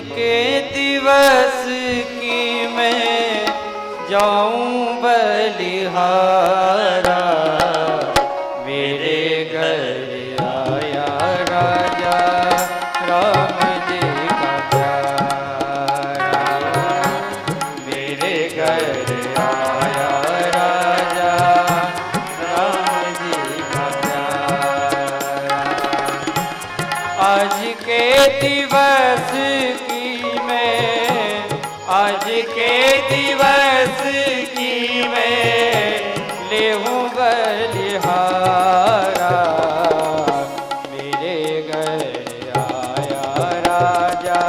के दिवस की मैं जाऊं बलिहारा, मेरे घर आया राजा राम जी का प्यारा, मेरे घर आया राजा राम जी का प्यारा। आज के दिवस की मैं, आज के दिवस की मैं लेहूं बलिहारा, मेरे घर आया राजा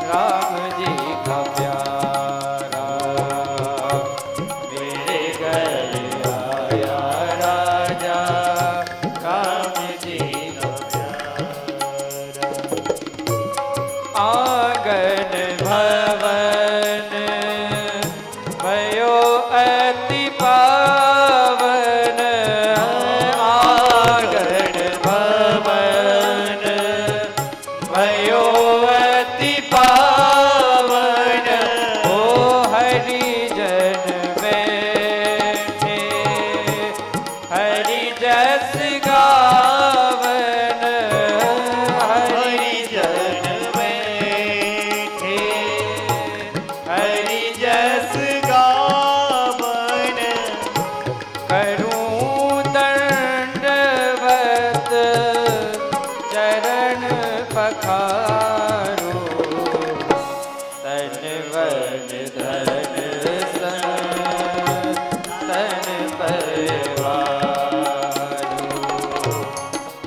राम जी का प्यारा, मेरे घर आया राजा राम जी का प्यारा। आंगन भवन भयो अति पावन, आंगन भवन भयो अति पावन, ओ हरिजन बैठे हरि जस गावन, हरिजन बैठे हरि जस गावन, करूं दंडवत चरण पखारो, तन वन धन तन परिवारो,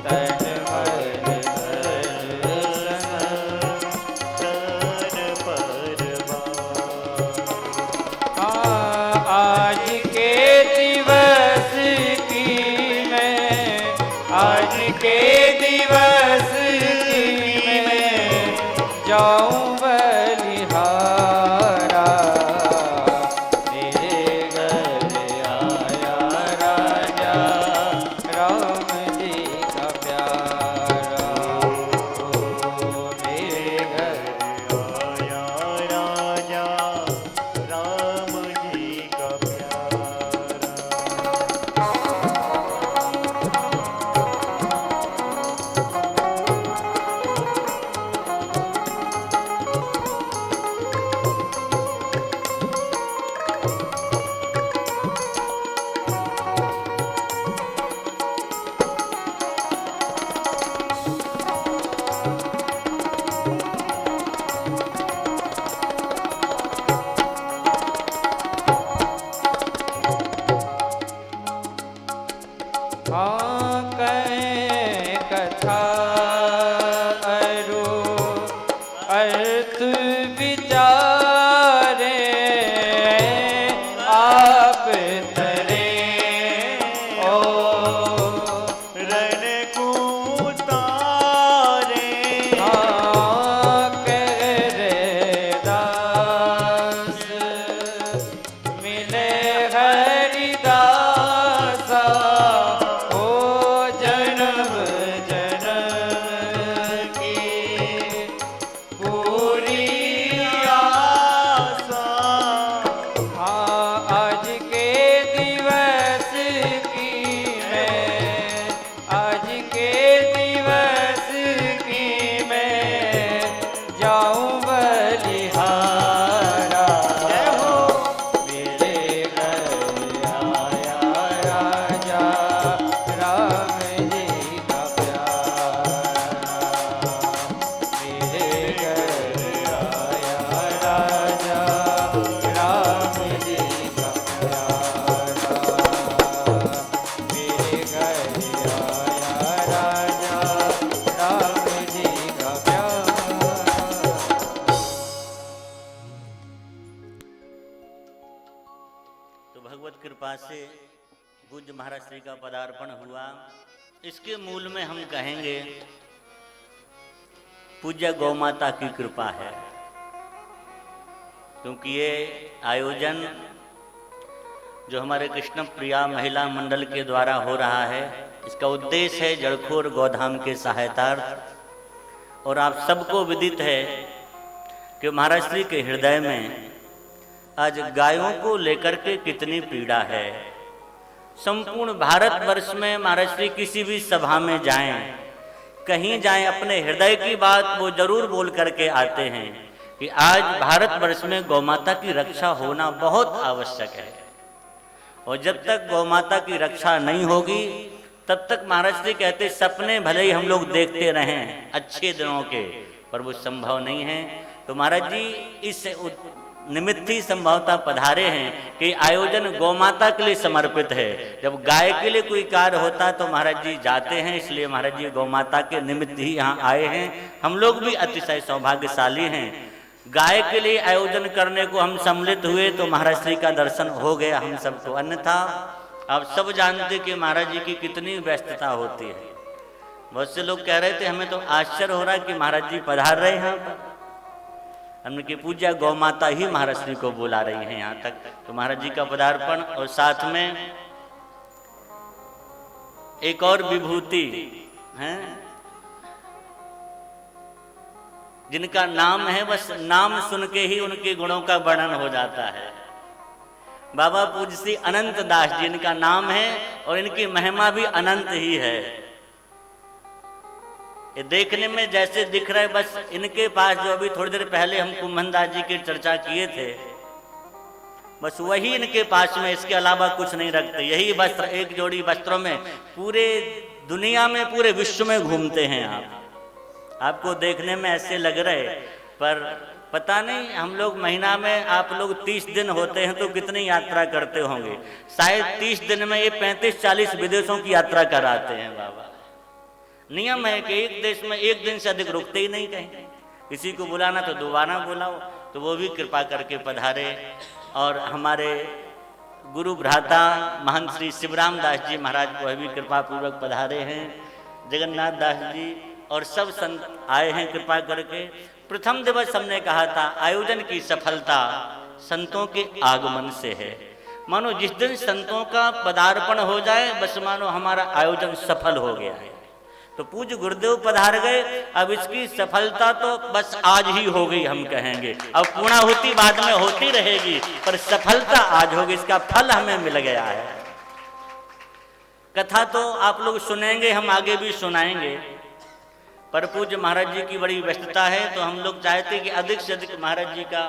तन वन धन परिवारो। आज के दिवस की मैं, आज के दिवस की मैं जाऊं बलिहारा, मेरे घर आया राजा राम जी का प्यारा, मेरे घर आया राजा राम जी का प्यारा। हाँ कहें कथा अरु अर्थ विचारे, आप तरे ओ रण को तारे, हाँ कह रे दास मिले हरिदासा, ओ जन्म जन्म की पूरी आशा। हाँ आज के दिवस की मैं, आज के दिवस की मैं जाऊं बलिहारा, मेरे घर आया राजा राम जी का प्यारा, मेरे घर आया राजा राम जी का प्यारा, मेरे घर आया राजा राम जी का प्यारा। तो भगवत कृपा से पूज्य महाराज श्री का पदार्पण हुआ। इसके मूल में हम कहेंगे पूज्य गौ माता की कृपा है, क्योंकि ये आयोजन जो हमारे कृष्ण प्रिया महिला मंडल के द्वारा हो रहा है, इसका उद्देश्य है जड़खोर गौधाम के सहायतार्थ। और आप सबको विदित है कि महाराज श्री के हृदय में आज गायों को लेकर के कितनी पीड़ा है। संपूर्ण भारतवर्ष में महाराज श्री किसी भी सभा में जाएं, कहीं जाएं, अपने हृदय की बात वो जरूर बोल करके आते हैं कि आज भारतवर्ष में गौमाता की रक्षा होना बहुत आवश्यक है। और जब तक गौमाता की रक्षा नहीं होगी तब तक महाराज जी कहते सपने भले ही हम लोग देखते रहें अच्छे दिनों के, पर वो संभव नहीं है। तो महाराज जी इस निमित्त ही संभवतः पधारे हैं कि आयोजन गौमाता के लिए समर्पित है। जब गाय के लिए कोई कार्य होता तो महाराज जी जाते हैं, इसलिए महाराज जी गौमाता के निमित्त ही यहाँ आए हैं। हम लोग भी अतिशय सौभाग्यशाली हैं। गाय के लिए आयोजन करने को हम सम्मिलित हुए तो महाराज श्री का दर्शन हो गया हम सबको। अन्यथा आप सब जानते कि महाराज जी की कितनी व्यस्तता होती है। बहुत से लोग कह रहे थे हमें तो आश्चर्य हो रहा है कि महाराज जी पधार रहे हैं यहाँ पर। उनकी पूजा गौ माता ही महाराज श्री को बुला रही है यहाँ तक। तो महाराज जी का पदार्पण और साथ में एक और विभूति है जिनका नाम है, बस नाम सुन के ही उनके गुणों का वर्णन हो जाता है। बाबा पूज्य श्री अनंत दास जी इनका नाम है और इनकी महिमा भी अनंत ही है। ये देखने में जैसे दिख रहे, बस इनके पास जो अभी थोड़ी देर पहले हम कुंभनदास जी की चर्चा किए थे, बस वही इनके पास में, इसके अलावा कुछ नहीं रखते। यही वस्त्र, एक जोड़ी वस्त्रों में पूरे दुनिया में, पूरे विश्व में घूमते हैं आप। आपको देखने में ऐसे लग रहे, पर पता नहीं हम लोग महीना में आप लोग 30 दिन होते हैं तो कितनी यात्रा करते होंगे। शायद 30 दिन में ये 35-40 विदेशों की यात्रा कराते हैं बाबा। नियम है कि एक देश में एक दिन से अधिक रुकते ही नहीं कहीं। किसी को बुलाना तो दोबारा बुलाओ, तो वो भी कृपा करके पधारे। और हमारे गुरु भ्राता महंत श्री शिवराम दास जी महाराज को भी कृपा पूर्वक पधारे हैं। जगन्नाथ दास जी और सब संत आए हैं कृपा करके। प्रथम दिवस हमने कहा था आयोजन की सफलता संतों के आगमन से है। मानो जिस दिन संतों का पदार्पण हो जाए बस मानो हमारा आयोजन सफल हो गया है। तो पूज्य गुरुदेव पधार गए, अब इसकी सफलता तो बस आज ही हो गई हम कहेंगे। अब पूर्णाहुति बाद में होती रहेगी, पर सफलता आज होगी, इसका फल हमें मिल गया है। कथा तो आप लोग सुनेंगे, हम आगे भी सुनाएंगे, पर पूज्य महाराज जी की बड़ी व्यस्तता है तो हम लोग चाहते कि अधिक से अधिक महाराज जी का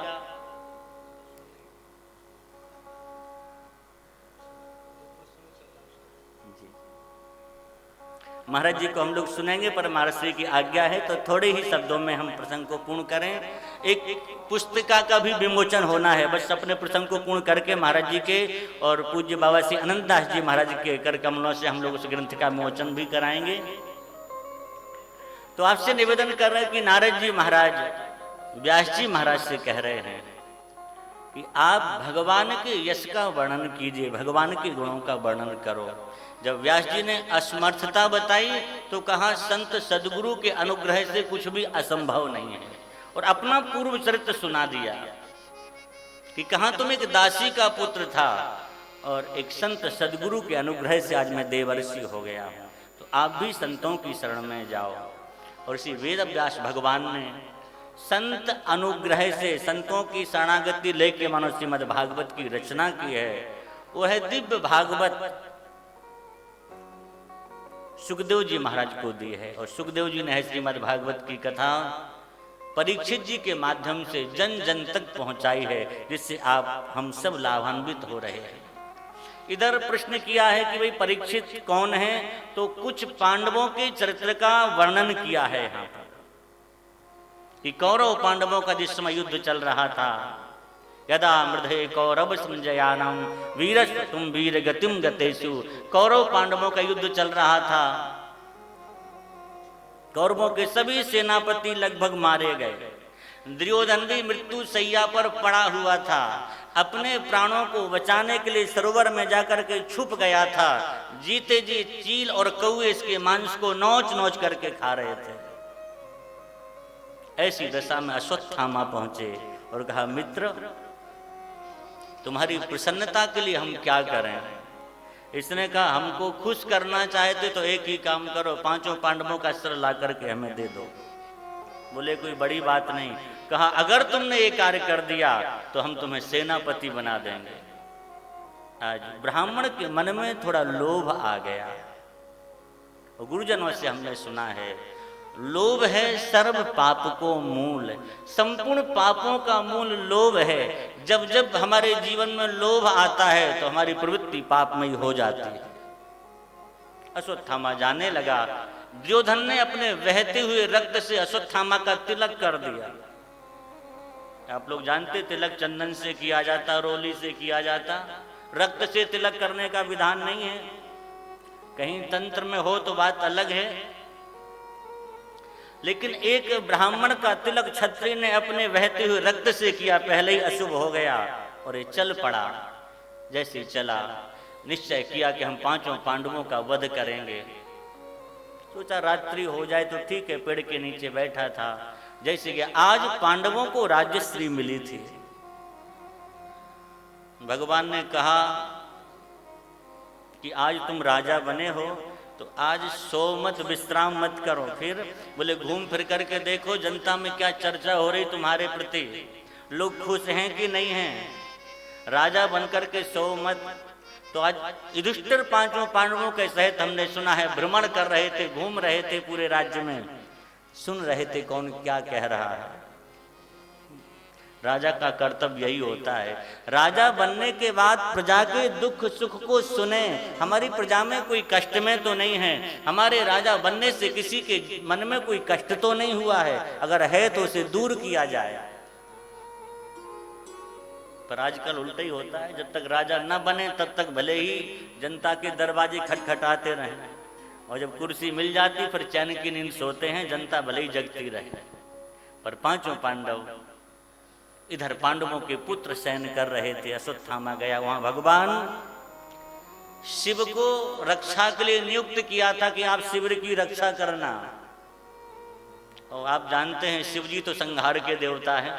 महाराज जी को हम लोग सुनेंगे, पर महाराज श्री की आज्ञा है तो थोड़े ही शब्दों में हम प्रसंग को पूर्ण करें। एक पुस्तिका का भी विमोचन होना है, बस अपने प्रसंग को पूर्ण करके महाराज जी के और पूज्य बाबा श्री अनंत दास जी महाराज के कर कमलों से हम लोग उस ग्रंथ का विमोचन भी कराएंगे। तो आपसे निवेदन कर रहे हैं कि नारद जी महाराज व्यास जी महाराज से कह रहे हैं कि आप भगवान के यश का वर्णन कीजिए, भगवान के गुणों का वर्णन करो। जब व्यास जी ने असमर्थता बताई तो कहा संत सदगुरु के अनुग्रह से कुछ भी असंभव नहीं है, और अपना पूर्व चरित्र सुना दिया कि कहा तुम एक दासी का पुत्र था और एक संत सदगुरु के अनुग्रह से आज मैं देवर्षि हो गया हूं। तो आप भी संतों की शरण में जाओ। और इसी वेद व्यास भगवान ने संत अनुग्रह से संतों की शरणागति लेके मानो श्रीमद् भागवत की रचना की है। वो है दिव्य भागवत, सुखदेव जी महाराज को दी है। और सुखदेव जी ने है श्रीमद् भागवत की कथा परीक्षित जी के माध्यम से जन जन तक पहुंचाई है, जिससे आप हम सब लाभान्वित हो रहे हैं। इधर प्रश्न किया है कि भाई परीक्षित कौन है, तो कुछ पांडवों के चरित्र का वर्णन किया है यहाँ पर कि कौरव पांडवों का जिस समय युद्ध चल रहा था, यदा मृधे कौरव संजयानम वीरस तुम वीर गतिम गतेषु, कौरव पांडवों का युद्ध चल रहा था। कौरवों के सभी सेनापति लगभग मारे गए। दुर्योधन भी मृत्यु शैया पर पड़ा हुआ था, अपने प्राणों को बचाने के लिए सरोवर में जाकर के छुप गया था। जीते जी चील और कौए इसके मांस को नोच नोच करके खा रहे थे। ऐसी दशा में अश्वत्थामा पहुंचे और कहा मित्र तुम्हारी प्रसन्नता के लिए हम क्या करें। इसने कहा हमको खुश करना चाहते तो एक ही काम करो, 5 पांडवों का अस्त्र ला करके हमें दे दो। बोले कोई बड़ी बात नहीं, कहा अगर तुमने ये कार्य कर दिया तो हम तुम्हें सेनापति बना देंगे। आज ब्राह्मण के मन में थोड़ा लोभ आ गया। और गुरुजनों से हमने सुना है लोभ है सर्व पाप को मूल, संपूर्ण पापों का मूल लोभ है। जब जब हमारे जीवन में लोभ आता है तो हमारी प्रवृत्ति पापमयी हो जाती है। अश्वत्थामा जाने लगा, दुर्योधन ने अपने बहते हुए रक्त से अश्वत्थामा का तिलक कर दिया। आप लोग जानते तिलक चंदन से किया जाता, रोली से किया जाता, रक्त से तिलक करने का विधान नहीं है। कहीं तंत्र में हो तो बात अलग है, लेकिन एक ब्राह्मण का तिलक क्षत्रिय ने अपने बहते हुए रक्त से किया, पहले ही अशुभ हो गया और ये चल पड़ा। जैसे ही चला निश्चय किया कि हम पांचों पांडवों का वध करेंगे। सोचा रात्रि हो जाए तो ठीक है, पेड़ के नीचे बैठा था। जैसे कि आज पांडवों को राज्यश्री मिली थी, भगवान ने कहा कि आज तुम राजा बने हो तो आज सो मत, विश्राम मत करो। फिर बोले घूम फिर करके देखो जनता में क्या चर्चा हो रही तुम्हारे प्रति, लोग खुश हैं कि नहीं हैं, राजा बनकर के सो मत। तो आज युधिष्ठिर पांचों पांडवों के सहित हमने सुना है भ्रमण कर रहे थे, घूम रहे थे पूरे राज्य में, सुन रहे थे कौन क्या कह रहा है। राजा का कर्तव्य यही होता है, राजा बनने के बाद प्रजा के दुख सुख को सुने। हमारी प्रजा में कोई कष्ट में तो नहीं है, हमारे राजा बनने से किसी के मन में कोई कष्ट तो नहीं हुआ है, अगर है तो उसे दूर किया जाए। पर आजकल उल्टा ही होता है, जब तक राजा न बने तब तक भले ही जनता के दरवाजे खटखटाते रहें, और जब कुर्सी मिल जाती फिर चैन की नींद सोते हैं, जनता भले ही जगती रहे। पर पांचों पांडव इधर पांडवों के पुत्र शयन कर रहे थे। अश्वत्थामा गया, वहां भगवान शिव को रक्षा के लिए नियुक्त किया था कि आप शिविर की रक्षा करना। और आप जानते हैं शिव जी तो संहार के देवता हैं,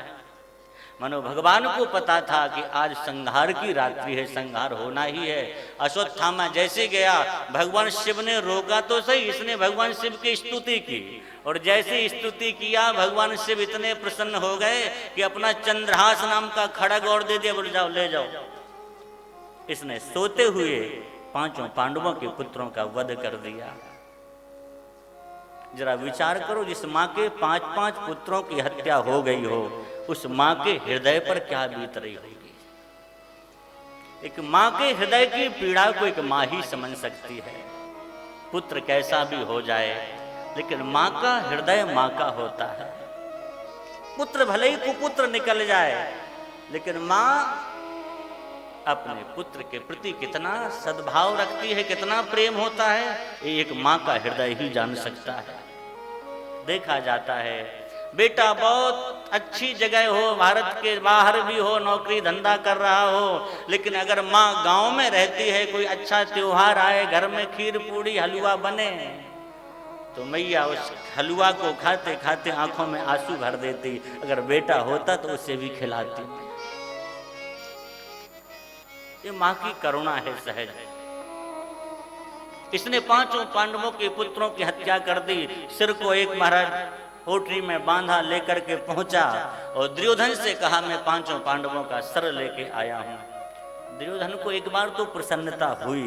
मानो भगवान को पता था कि आज संहार की रात्रि है, संहार होना ही है। अश्वत्थामा जैसे गया, भगवान शिव ने रोका तो सही, इसने भगवान शिव की स्तुति की, और जैसे स्तुति किया भगवान शिव इतने प्रसन्न हो गए कि अपना चंद्रहास नाम का खड़ग और दे दिया, बोले जाओ ले जाओ। इसने सोते हुए पांचों पांडवों के पुत्रों का वध कर दिया। जरा विचार करो, जिस माँ के 5-5 पुत्रों की हत्या हो गई हो, उस माँ के हृदय पर क्या बीत रही होगी। एक माँ के हृदय की पीड़ा को एक माँ ही समझ सकती है। पुत्र कैसा भी हो जाए, लेकिन माँ का हृदय माँ का होता है। पुत्र भले ही कुपुत्र निकल जाए, लेकिन माँ अपने पुत्र के प्रति कितना सद्भाव रखती है, कितना प्रेम होता है, ये एक माँ का हृदय ही जान सकता है। देखा जाता है बेटा बहुत अच्छी जगह हो, भारत के बाहर भी हो, नौकरी धंधा कर रहा हो, लेकिन अगर माँ गांव में रहती है, कोई अच्छा त्योहार आए, घर में खीर पूड़ी हलवा बने, तो मैया उस हलवा को खाते खाते आंखों में आंसू भर देती। अगर बेटा होता तो उसे भी खिलाती। ये माँ की करुणा है सहज। इसने पांचों पांडवों के पुत्रों की हत्या कर दी। सिर को एक महाराज पोटरी में बांधा, लेकर के पहुंचा और दुर्योधन से कहा मैं पांचों पांडवों का सर लेके आया हूं। दुर्योधन को एक बार तो प्रसन्नता हुई,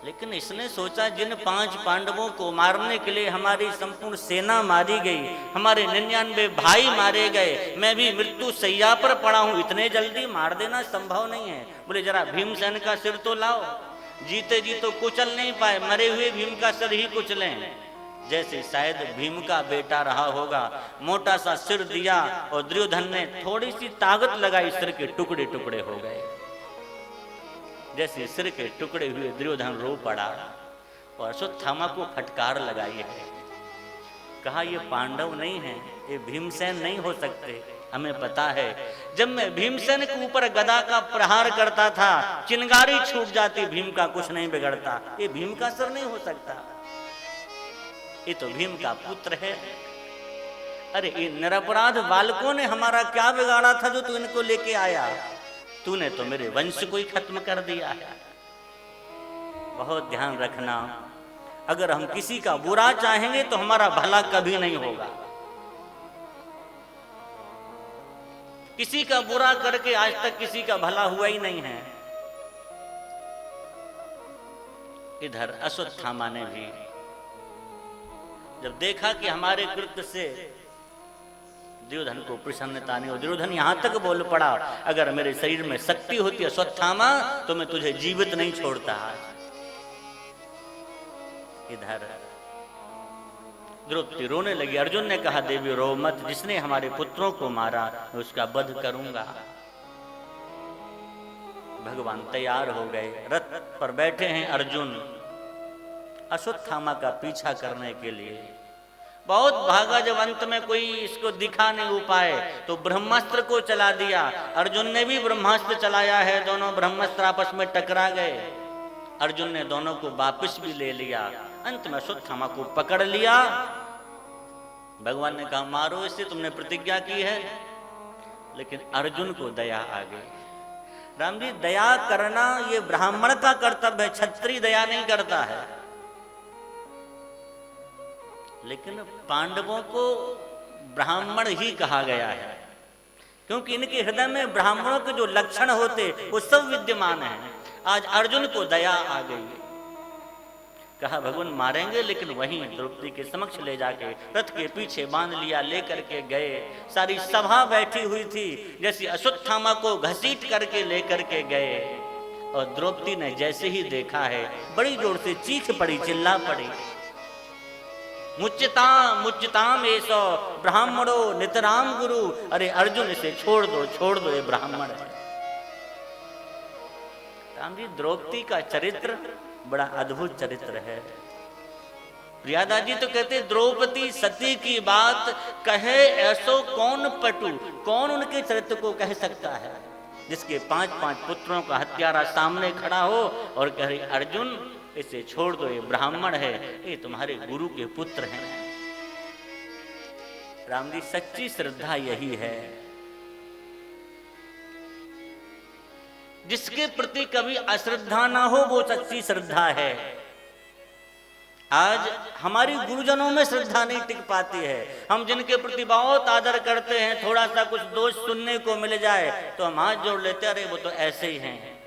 लेकिन इसने सोचा जिन 5 पांडवों को मारने के लिए हमारी संपूर्ण सेना मारी गई, हमारे 99 भाई मारे गए, मैं भी मृत्यु सैया पर पड़ा हूं, इतने जल्दी मार देना संभव नहीं है। बोले जरा भीमसेन का सिर तो लाओ, जीते जी तो कुचल नहीं पाए, मरे हुए भीम का सिर ही कुचलें। जैसे शायद भीम का बेटा रहा होगा, मोटा सा सिर दिया और दुर्योधन ने थोड़ी सी ताकत लगाई, सिर के टुकड़े टुकड़े हो गए। जैसे सिर के टुकड़े हुए दुर्योधन रो पड़ा और अश्वत्थामा को फटकार लगाई है। कहा ये पांडव नहीं है, ये भीमसेन नहीं हो सकते। हमें पता है जब मैं भीमसेन के ऊपर गदा का प्रहार करता था, चिंगारी छूट जाती, भीम का कुछ नहीं बिगड़ता। ये भीम का सिर नहीं हो सकता, ये तो भीम का पुत्र है। अरे ये निरपराध बालकों ने हमारा क्या बिगाड़ा था जो तू इनको लेके आया? तूने तो मेरे वंश को ही खत्म कर दिया है। बहुत ध्यान रखना, अगर हम किसी का बुरा चाहेंगे तो हमारा भला कभी नहीं होगा। किसी का बुरा करके आज तक किसी का भला हुआ ही नहीं है। इधर अश्वत्थामा ने भी जब देखा कि हमारे कृत्य से दुर्योधन को प्रसन्नता नहीं हो, दुर्योधन यहां तक बोल पड़ा, अगर मेरे शरीर में शक्ति होती अश्वत्थामा तो मैं तुझे जीवित नहीं छोड़ता। इधर द्रौपदी रोने लगी। अर्जुन ने कहा देवी रो मत, जिसने हमारे पुत्रों को मारा मैं उसका वध करूंगा। भगवान तैयार हो गए, रथ पर बैठे हैं अर्जुन अश्वत्थामा का पीछा करने के लिए। बहुत भागा, जब अंत में कोई इसको दिखा नहीं उपाय तो ब्रह्मास्त्र को चला दिया। अर्जुन ने भी ब्रह्मास्त्र चलाया है, दोनों ब्रह्मास्त्र आपस में टकरा गए। अर्जुन ने दोनों को वापस भी ले लिया। अंत में अश्वत्थामा को पकड़ लिया। भगवान ने कहा मारो इसे, तुमने प्रतिज्ञा की है। लेकिन अर्जुन को दया आ गई। राम जी, दया करना ये ब्राह्मण का कर्तव्य है, क्षत्रिय दया नहीं करता है। लेकिन पांडवों को ब्राह्मण ही कहा गया है, क्योंकि इनके हृदय में ब्राह्मणों के जो लक्षण होते वो सब विद्यमान हैं। आज अर्जुन को दया आ गई। कहा भगवान मारेंगे, लेकिन वहीं द्रौपदी के समक्ष ले जाके रथ के पीछे बांध लिया, लेकर के गए। सारी सभा बैठी हुई थी, जैसे अश्वत्थामा को घसीट करके लेकर के गए। और द्रौपदी ने जैसे ही देखा है बड़ी जोर से चीख पड़ी, चिल्ला पड़ी, मुच्यताम मुच्यताम एसो ब्राह्मणो नितराम गुरु। अरे अर्जुन इसे छोड़ दो, ये ब्राह्मण है। राम जी, द्रौपदी का चरित्र बड़ा अद्भुत चरित्र है। प्रियादा जी तो कहते द्रौपदी सती की बात कहे ऐसो कौन पटु, कौन उनके चरित्र को कह सकता है, जिसके 5-5 पुत्रों का हत्यारा सामने खड़ा हो और कह रही अर्जुन इसे छोड़ दो, ये ब्राह्मण है, ये तुम्हारे गुरु के पुत्र हैं। राम जी, सच्ची श्रद्धा यही है। जिसके प्रति कभी अश्रद्धा ना हो वो सच्ची श्रद्धा है। आज हमारी गुरुजनों में श्रद्धा नहीं टिक पाती है। हम जिनके प्रति बहुत आदर करते हैं, थोड़ा सा कुछ दोष सुनने को मिल जाए तो हम हाथ जोड़ लेते, अरे वो तो ऐसे ही हैं।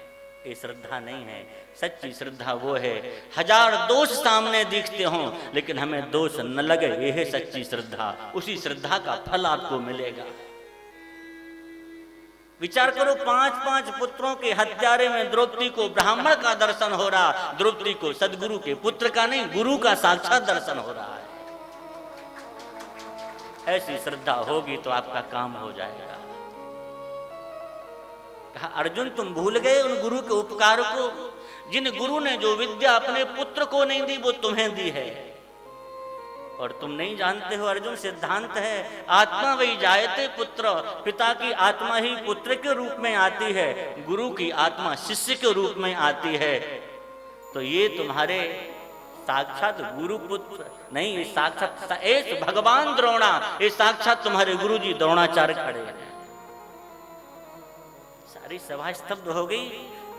ये श्रद्धा नहीं है। सच्ची श्रद्धा वो है, 1000 दोष सामने दिखते हों लेकिन हमें दोष न लगे, ये है सच्ची श्रद्धा। उसी श्रद्धा का फल आपको मिलेगा। विचार करो, 5-5 पुत्रों के हत्यारे में द्रौपदी को ब्राह्मण का दर्शन हो रहा, द्रौपदी को सदगुरु के पुत्र का नहीं, गुरु का साक्षात दर्शन हो रहा है। ऐसी श्रद्धा होगी तो आपका काम हो जाएगा। कहा अर्जुन, तुम भूल गए उन गुरु के उपकार को, जिन गुरु ने जो विद्या अपने पुत्र को नहीं दी वो तुम्हें दी है। और तुम नहीं जानते हो अर्जुन, सिद्धांत है आत्मा वही जायते पुत्र, पिता की आत्मा ही पुत्र के रूप में आती है, गुरु की आत्मा शिष्य के रूप में आती है। तो ये तुम्हारे साक्षात गुरु पुत्र नहीं, साक्षात ऐस भगवान द्रोणा, ये साक्षात तुम्हारे गुरु जी द्रोणाचार्य खड़े हैं। सारी सभा स्तब्ध हो गई,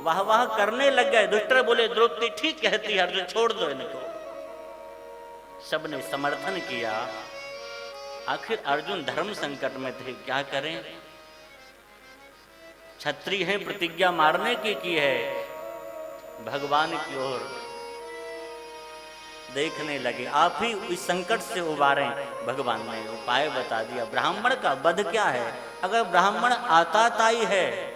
वाह वाह करने लग गए। दुष्टर बोले द्रौपदी ठीक कहती है, अर्जुन छोड़ दो इनको। सबने समर्थन किया। आखिर अर्जुन धर्म संकट में थे, क्या करें। क्षत्रिय हैं, प्रतिज्ञा मारने की है। भगवान की ओर देखने लगे, आप ही इस संकट से उबारें। भगवान ने उपाय बता दिया। ब्राह्मण का वध क्या है, अगर ब्राह्मण आताताई है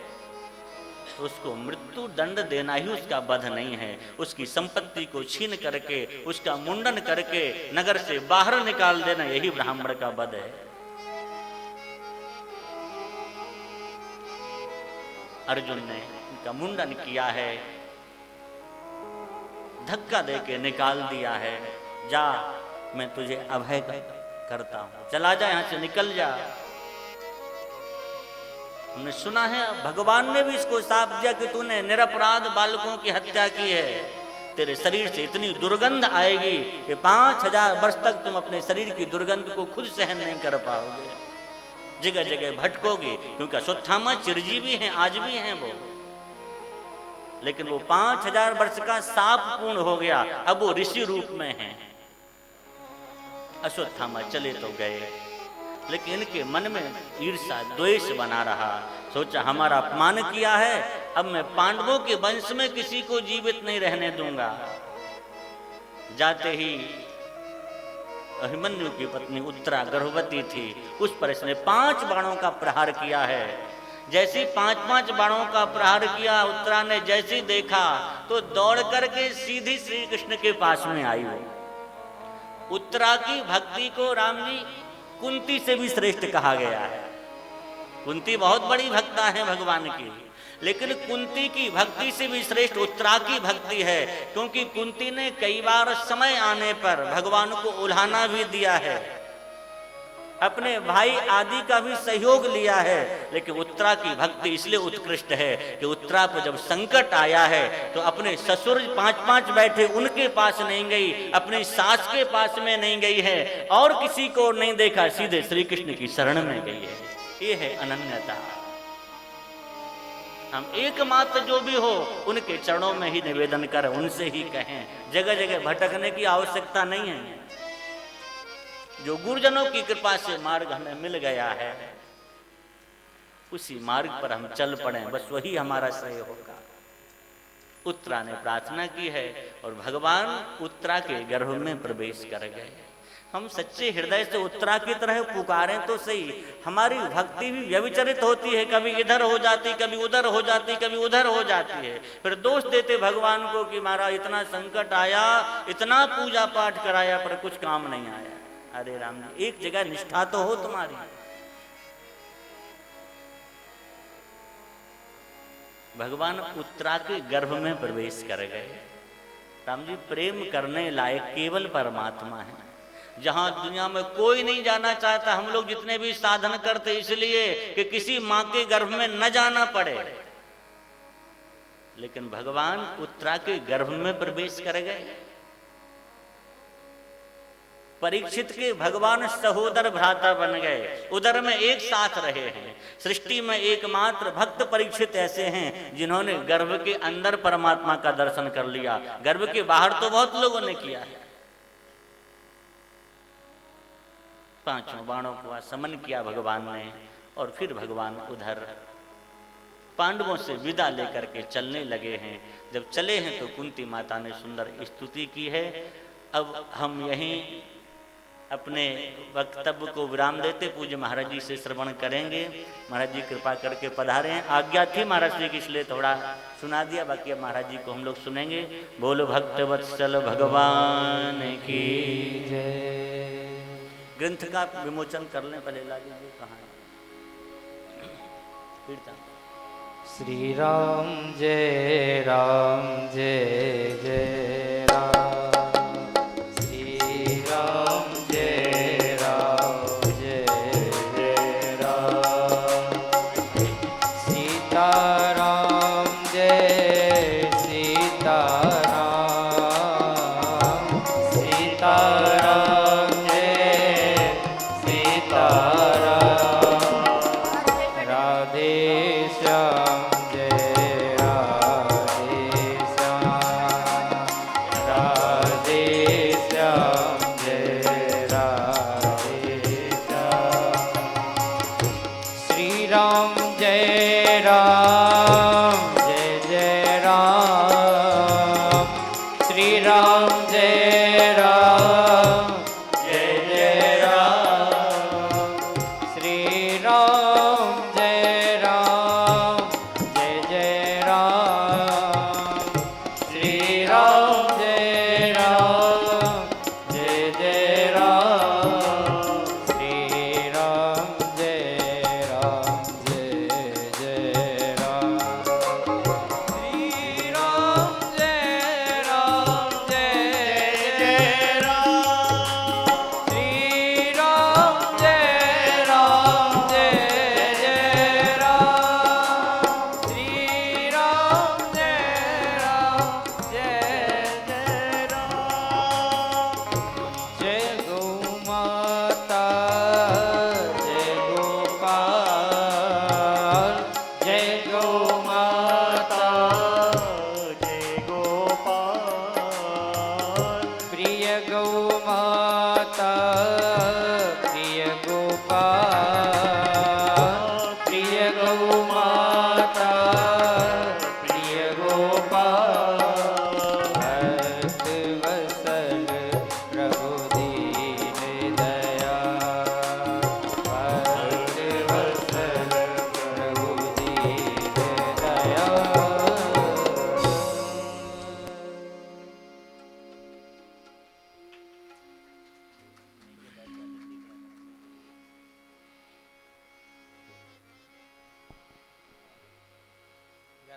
तो उसको मृत्यु दंड देना ही उसका वध नहीं है। उसकी संपत्ति को छीन करके, उसका मुंडन करके नगर से बाहर निकाल देना, यही ब्राह्मण का वध है। अर्जुन ने उनका मुंडन किया है, धक्का देके निकाल दिया है। जा, मैं तुझे अभय करता हूं, चला जा, यहां से निकल जा। हमने सुना है भगवान ने भी इसको शाप दिया कि तूने निरपराध बालकों की हत्या की है, तेरे शरीर से इतनी दुर्गंध आएगी कि 5000 वर्ष तक तुम अपने शरीर की दुर्गंध को खुद सहन नहीं कर पाओगे, जगह जगह भटकोगे। क्योंकि अश्वत्थामा चिरजीवी हैं, आज भी हैं वो, लेकिन वो 5000 वर्ष का शाप पूर्ण हो गया, अब वो ऋषि रूप में हैं। अश्वत्थामा चले तो गए। लेकिन इनके मन में ईर्ष्या द्वेष बना रहा। सोचा हमारा अपमान किया है, अब मैं पांडवों के वंश में किसी को जीवित नहीं रहने दूंगा। जाते ही अभिमन्यु की पत्नी उत्तरा गर्भवती थी, उस पर इसने 5 बाणों का प्रहार किया है। जैसे 5-5 बाणों का प्रहार किया, उत्तरा ने जैसे देखा तो दौड़ करके सीधी श्री कृष्ण के पास में आई। वो उत्तरा की भक्ति को राम जी कुंती से भी श्रेष्ठ कहा गया है। कुंती बहुत बड़ी भक्ता है भगवान की, लेकिन कुंती की भक्ति से भी श्रेष्ठ उत्तरा की भक्ति है, क्योंकि कुंती ने कई बार समय आने पर भगवान को उल्हाना भी दिया है, अपने भाई आदि का भी सहयोग लिया है। लेकिन उत्तरा की भक्ति इसलिए उत्कृष्ट है कि उत्तरा पर जब संकट आया है तो अपने ससुर 5-5 बैठे उनके पास नहीं गई, अपनी सास के पास में नहीं गई है, और किसी को नहीं देखा, सीधे श्री कृष्ण की शरण में गई है। ये है अनन्यता। हम एकमात्र जो भी हो उनके चरणों में ही निवेदन करें, उनसे ही कहें, जगह जगह भटकने की आवश्यकता नहीं है। जो गुरुजनों की कृपा से मार्ग हमें मिल गया है, उसी मार्ग पर हम चल पड़े, बस वही हमारा श्रेय होगा। उत्तरा ने प्रार्थना की है और भगवान उत्तरा के गर्भ में प्रवेश कर गए। हम सच्चे हृदय से उत्तरा की तरह पुकारें तो सही, हमारी भक्ति भी व्यभिचरित होती है, कभी इधर हो जाती, कभी उधर हो जाती, कभी उधर हो जाती है। फिर दोष देते भगवान को कि महाराज इतना संकट आया, इतना पूजा पाठ कराया, पर कुछ काम नहीं आया। अरे राम जी, एक जगह निष्ठा तो हो तुम्हारी। भगवान उत्तरा के गर्भ में प्रवेश कर गए। राम जी, प्रेम करने लायक केवल परमात्मा है। जहां दुनिया में कोई नहीं जाना चाहता, हम लोग जितने भी साधन करते इसलिए कि किसी मां के गर्भ में न जाना पड़े, लेकिन भगवान उत्तरा के गर्भ में प्रवेश कर गए। परीक्षित के भगवान सहोदर भ्राता बन गए, उदर में एक साथ रहे हैं। सृष्टि में एकमात्र भक्त परीक्षित ऐसे हैं जिन्होंने गर्भ के अंदर परमात्मा का दर्शन कर लिया। गर्भ के बाहर तो बहुत लोगों ने किया है। 5 बाणों का समन किया भगवान ने, और फिर भगवान उधर पांडवों से विदा लेकर के चलने लगे हैं। जब चले हैं तो कुंती माता ने सुंदर स्तुति की है। अब हम यहीं अपने वक्तव्य को विराम देते पूज्य महाराज जी से श्रवण करेंगे। महाराज जी कृपा करके पधारे हैं। आज्ञा थी महाराज जी की, इसलिए थोड़ा सुना दिया, बाकी अब महाराज जी को हम लोग सुनेंगे। बोलो भक्त वत्सल भगवान की जय। ग्रंथ का विमोचन कर लें, पहले ला लीजिए कहाँ कीर्तन। श्री राम जय राम जय जय राम, श्री राम जय राम जय जय राम, सीता राम जय सीता राम, सीता राम जय सीता राम, राधे श्याम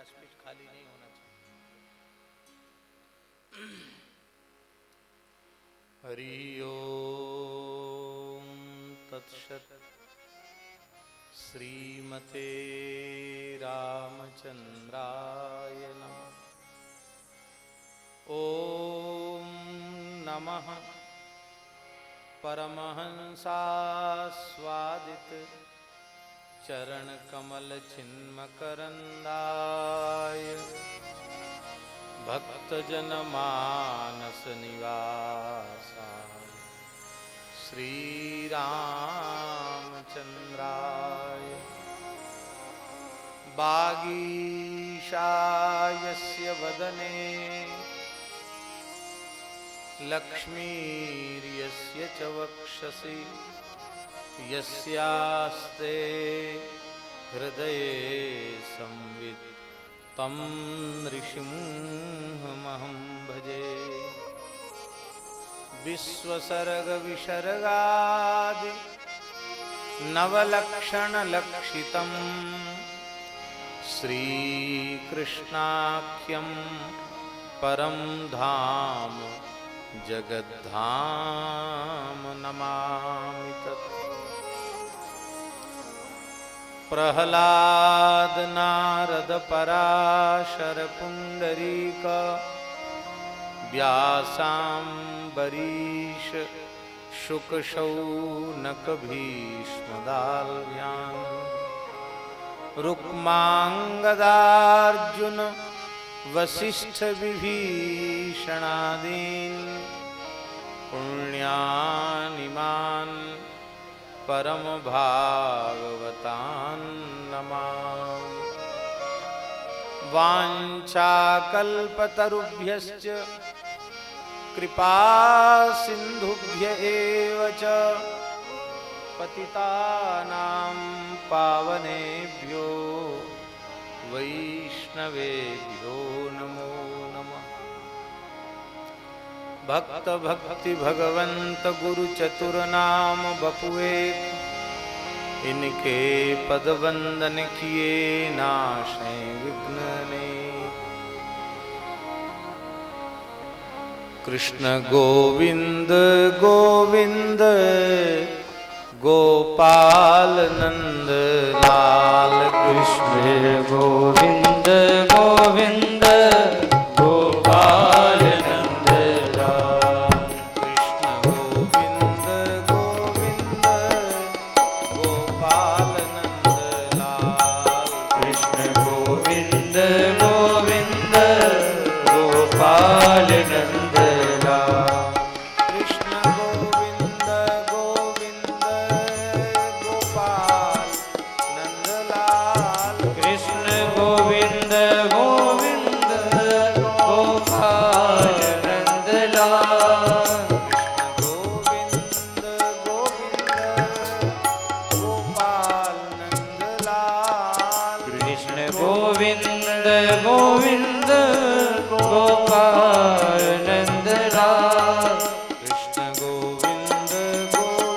व्यासपीठ खाली नहीं होना चाहिए। हरि ओम तत्सत। श्रीमते रामचंद्राय नमः। ओम नमः परमहंसास्वादित चरण कमल चिन्मकरंदाय भक्तजन मानस निवासाय श्री रामचंद्राय वागीशायस्य वदने लक्ष्मीर्यस्य च वक्षसि यस्यास्ते हृदये संवित् तं ऋषिमुहमहं भजे। विश्वसर्गविसर्गादि नवलक्षणलक्षितं श्रीकृष्णाख्यं परं धाम जगद्धाम नमामि तत्। प्रह्लाद नारद पराशर पुंडरीक व्यासाम्बरीश शुक शौनक भीष्मदाल्भ्यां रुक्मांगदार्जुन वसिष्ठ विभीषणादीन् पुण्यानिमान् परम भागवतान् नमामि। वाञ्छाकल्पतरुभ्यश्च कृपा सिन्धुभ्य एव च पतितानां पावनेभ्यो वैष्णवेभ्यो नमो नमः। भक्त भक्ति भगवंत गुरु चतुर नाम बपुए इनके पद वंदन किए नाशे विघ्न ने। कृष्ण गोविंद गोविंद गोपाल नंद लाल। कृष्ण गोविंद गोविंद गोपाल नंद लाल। कृष्ण गोविंद गोविंद गोपाल नंद लाल। कृष्ण गोविंद गोविंद गोपाल नंद लाल। कृष्ण गोविंद गोविंद गोपाल नंद लाल। कृष्ण गोविंद गोविंद गोपाल नंद लाल। गोविंद गोविंद गोपाल नंद लाल। कृष्ण गोविंद गोविंद गोपाल नंद लाल। कृष्ण गोविंद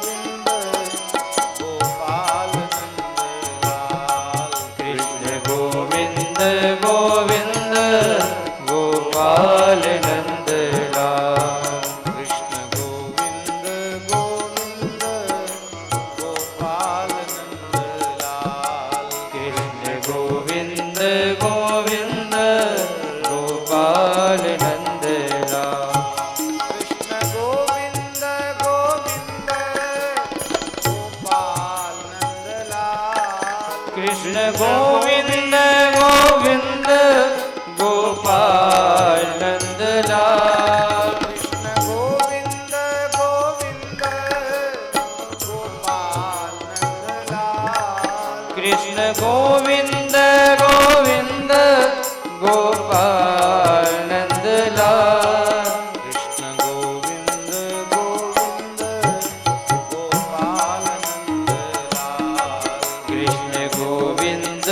गोविंद गोपाल नंद लाल। कृष्ण गोविंद गोविंद गोपाल नंद लाल। कृष्ण गोविंद गोविंद गोपाल नंद लाल। कृष्ण गोविंद गोविंद गोपाल नंद लाल। कृष्ण गोविंद गोविंद गोपाल नंद लाल। कृष्ण गोविंद गोविंद गोपाल नंद लाल। कृष्ण गोविंद गोविंद गोपाल नंद लाल। कृष्ण गोविंद गोविंद गोपाल नंद लाल। कृष्ण गोविंद गोविंद गोपाल नंद लाल। कृष्ण गोविंद